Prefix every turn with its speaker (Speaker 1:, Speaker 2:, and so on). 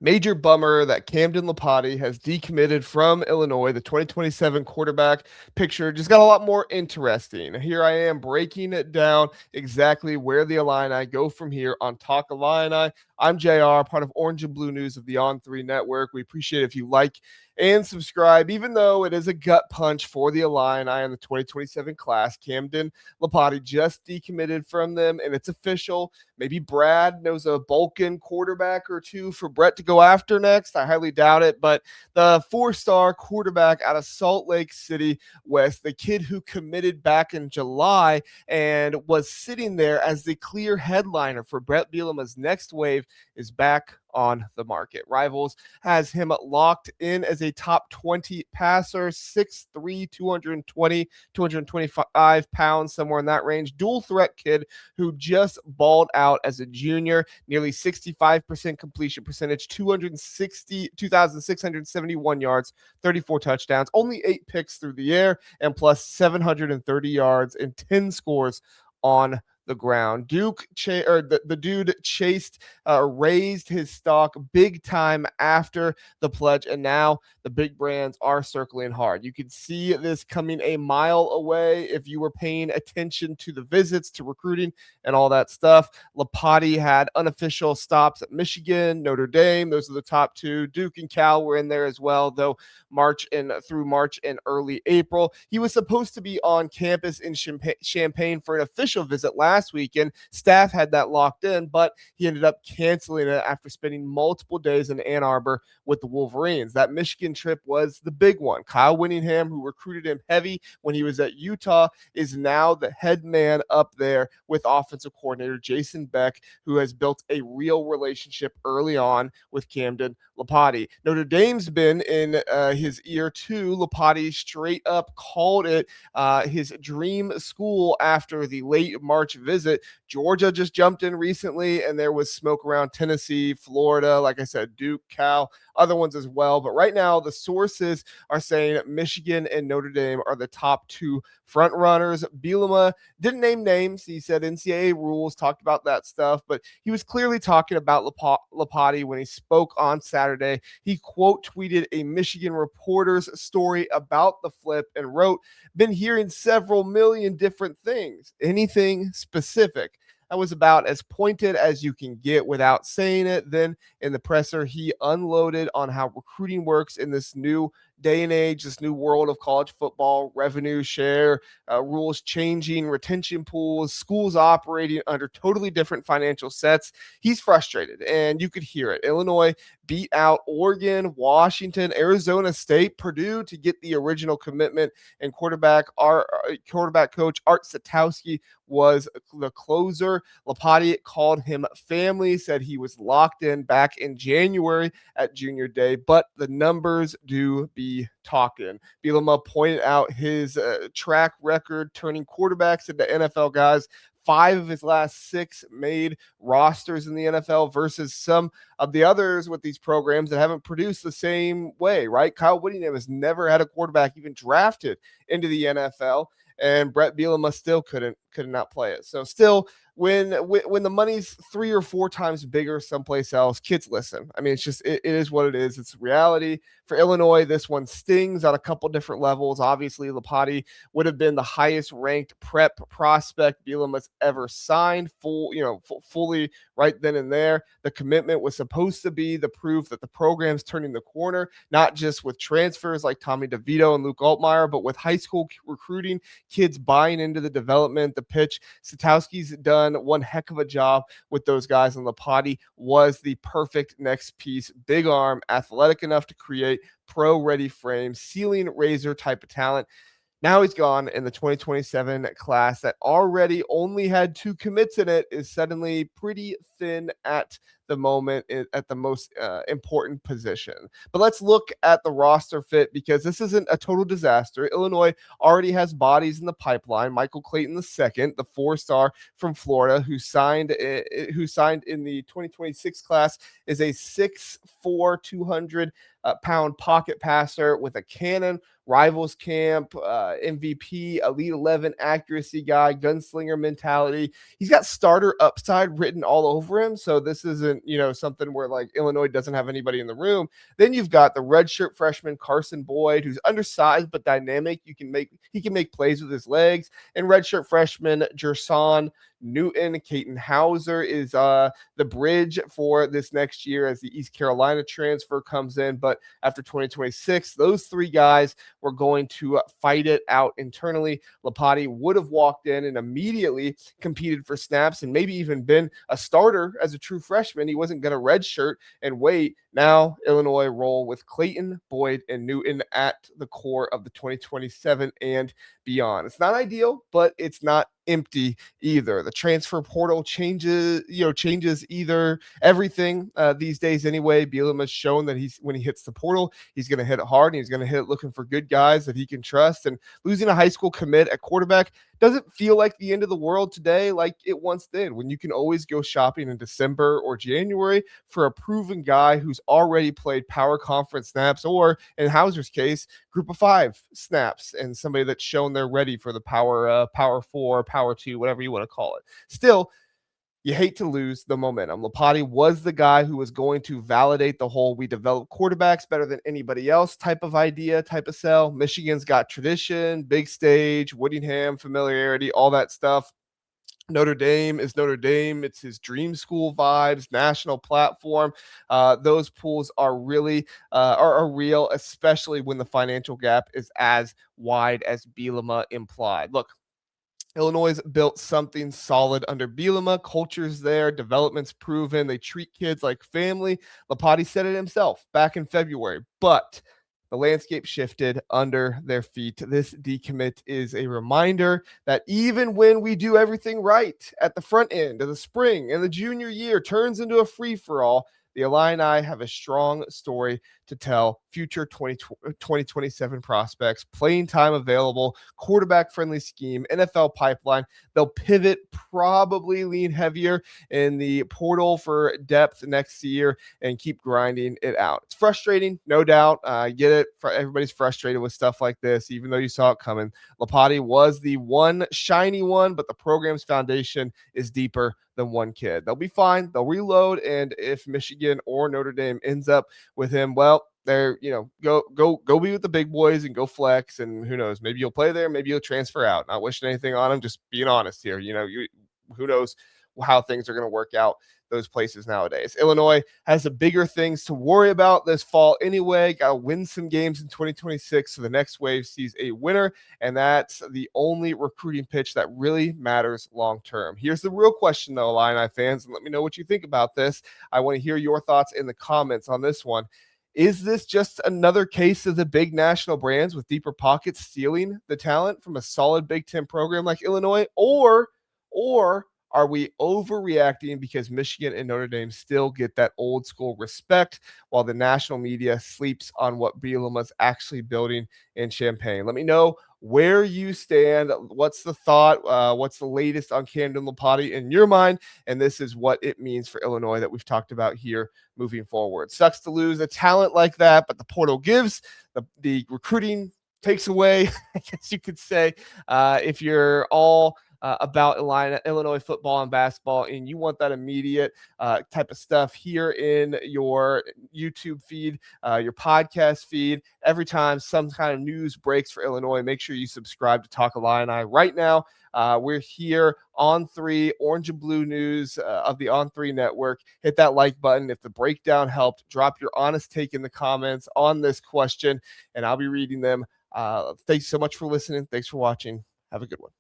Speaker 1: Major bummer that Camden Lopati has decommitted from Illinois. The 2027 quarterback picture just got a lot more interesting. Here I am breaking it down exactly where the Illini go from here on Talk Illini. I'm JR, part of Orange and Blue News of the On3 Network. We appreciate it if you like and subscribe, even though it is a gut punch for the Illini in the 2027 class. Camden Lopati just decommitted from them, and it's official. Maybe Brad knows a Balkan quarterback or two for Bret to go after next. I highly doubt it, but the four-star quarterback out of Salt Lake City West, the kid who committed back in July and was sitting there as the clear headliner for Bret Bielema's next wave, is back on the market. Rivals has him locked in as a top 20 passer, 6'3", 220, 225 pounds, somewhere in that range. Dual threat kid who just balled out as a junior, nearly 65% completion percentage, 2,671 yards, 34 touchdowns, only 8 picks through the air, and plus 730 yards and 10 scores on the ground. The dude raised his stock big time after the pledge, and now the big brands are circling hard. You could see this coming a mile away if you were paying attention to the visits, to recruiting, and all that stuff. Lopati had unofficial stops at Michigan, Notre Dame. Those are the top two. Duke and Cal were in there as well, though through March and early April. He was supposed to be on campus in Champaign for an official visit last weekend. Staff had that locked in, but he ended up canceling it after spending multiple days in Ann Arbor with the Wolverines. That Michigan trip was the big one. Kyle Whittingham, who recruited him heavy when he was at Utah, is now the head man up there with offensive coordinator Jason Beck, who has built a real relationship early on with Camden Lopati. Notre Dame's been in his ear too. Lopati straight up called it his dream school after the late March visit. Georgia just jumped in recently, and there was smoke around Tennessee, Florida, like I said, Duke, Cal, other ones as well. But right now, the sources are saying Michigan and Notre Dame are the top two front runners. Bielema didn't name names. He said NCAA rules, talked about that stuff, but he was clearly talking about Lopati when he spoke on Saturday. He quote tweeted a Michigan reporter's story about the flip and wrote, "Been hearing several million different things. Anything specific?" That was about as pointed as you can get without saying it. Then in the presser, he unloaded on how recruiting works in this new day and age, this new world of college football, revenue share, rules changing, retention pools, schools operating under totally different financial sets. He's frustrated, and you could hear it. Illinois beat out Oregon, Washington, Arizona State, Purdue to get the original commitment, and quarterback coach Art Satowski was the closer. Lopati called him family, said he was locked in back in January at junior day, but the numbers do be talking. Bielema pointed out his track record turning quarterbacks into NFL guys. 5 of his last 6 made rosters in the NFL versus some of the others with these programs that haven't produced the same way, right? Kyle Whittingham has never had a quarterback even drafted into the NFL, and Bret Bielema still could not play it. So still, when the money's 3 or 4 times bigger someplace else, kids listen. I mean, it's just it is what it is. It's reality. For Illinois, this one stings on a couple different levels. Obviously, Lopati would have been the highest ranked prep prospect Bielema's ever signed, fully right then and there. The commitment was supposed to be the proof that the program's turning the corner, not just with transfers like Tommy DeVito and Luke Altmaier, but with high school recruiting, kids buying into the development, the pitch. Satowski's done one heck of a job with those guys, and Lopati was the perfect next piece. Big arm, athletic enough to create pro-ready frame, ceiling raiser type of talent. Now he's gone, and the 2027 class that already only had 2 commits in it is suddenly pretty thin at the moment at the most important position. But let's look at the roster fit, because this isn't a total disaster. Illinois already has bodies in the pipeline. Michael Clayton II, the 4-star from Florida, who signed in the 2026 class, is a 6'4", pound pocket passer with a cannon, rivals camp, MVP, Elite 11 accuracy guy, gunslinger mentality. He's got starter upside written all over him. So this isn't, something where like Illinois doesn't have anybody in the room. Then you've got the redshirt freshman Carson Boyd, who's undersized but dynamic. He can make plays with his legs. And redshirt freshman Jerson Newton. Caton Hauser is the bridge for this next year as the East Carolina transfer comes in. But after 2026, those three guys were going to fight it out internally. Lopati would have walked in and immediately competed for snaps and maybe even been a starter as a true freshman. He wasn't going to redshirt and wait. Now Illinois roll with Clayton, Boyd, and Newton at the core of the 2027 and beyond. It's not ideal, but it's not empty either. The transfer portal changes either everything these days anyway. Bielema's shown that when he hits the portal, he's going to hit it hard and he's going to hit it looking for good guys that he can trust. And losing a high school commit at quarterback doesn't feel like the end of the world today like it once did, when you can always go shopping in December or January for a proven guy who's already played power conference snaps, or in Hauser's case, group of 5 snaps, and somebody that's shown they're ready for the power 4, power 2, whatever you want to call it. Still, you hate to lose the momentum. Lopati was the guy who was going to validate the whole "we develop quarterbacks better than anybody else" type of idea, type of sell. Michigan's got tradition, big stage, Whittingham, familiarity, all that stuff. Notre Dame is Notre Dame. It's his dream school vibes, national platform. Those pools are really are real, especially when the financial gap is as wide as Bielema implied. Look, Illinois built something solid under Bielema. Culture's there. Development's proven. They treat kids like family. Lopati said it himself back in February. But the landscape shifted under their feet. This decommit is a reminder that even when we do everything right at the front end of the spring and the junior year turns into a free-for-all, the Illini have a strong story to tell. Future 2027 prospects, playing time available, quarterback-friendly scheme, NFL pipeline. They'll pivot, probably lean heavier in the portal for depth next year and keep grinding it out. It's frustrating, no doubt. I get it. Everybody's frustrated with stuff like this, even though you saw it coming. Lopati was the one shiny one, but the program's foundation is deeper than one kid. They'll be fine. They'll reload, and if Michigan or Notre Dame ends up with him, well, they're go be with the big boys and go flex, and who knows, maybe you'll play there, maybe you'll transfer out. Not wishing anything on him, just being honest here. Who knows how things are going to work out those places nowadays. Illinois has the bigger things to worry about this fall anyway. Got to win some games in 2026 so the next wave sees a winner, and that's the only recruiting pitch that really matters long term. Here's the real question though, Illini fans, and let me know what you think about this. I want to hear your thoughts in the comments on this one. Is this just another case of the big national brands with deeper pockets stealing the talent from a solid Big Ten program like Illinois, or are we overreacting because Michigan and Notre Dame still get that old school respect while the national media sleeps on what Bielema's actually building in Champaign? Let me know where you stand. What's the thought? What's the latest on Kamden Lopati in your mind? And this is what it means for Illinois that we've talked about here moving forward. Sucks to lose a talent like that, but the portal gives, the recruiting takes away, I guess you could say. If you're all about Illinois football and basketball, and you want that immediate type of stuff here in your YouTube feed, your podcast feed, every time some kind of news breaks for Illinois, make sure you subscribe to Talk Illini right now. We're here on 3, orange and blue news of the On 3 network. Hit that like button if the breakdown helped. Drop your honest take in the comments on this question, and I'll be reading them. Thanks so much for listening. Thanks for watching. Have a good one.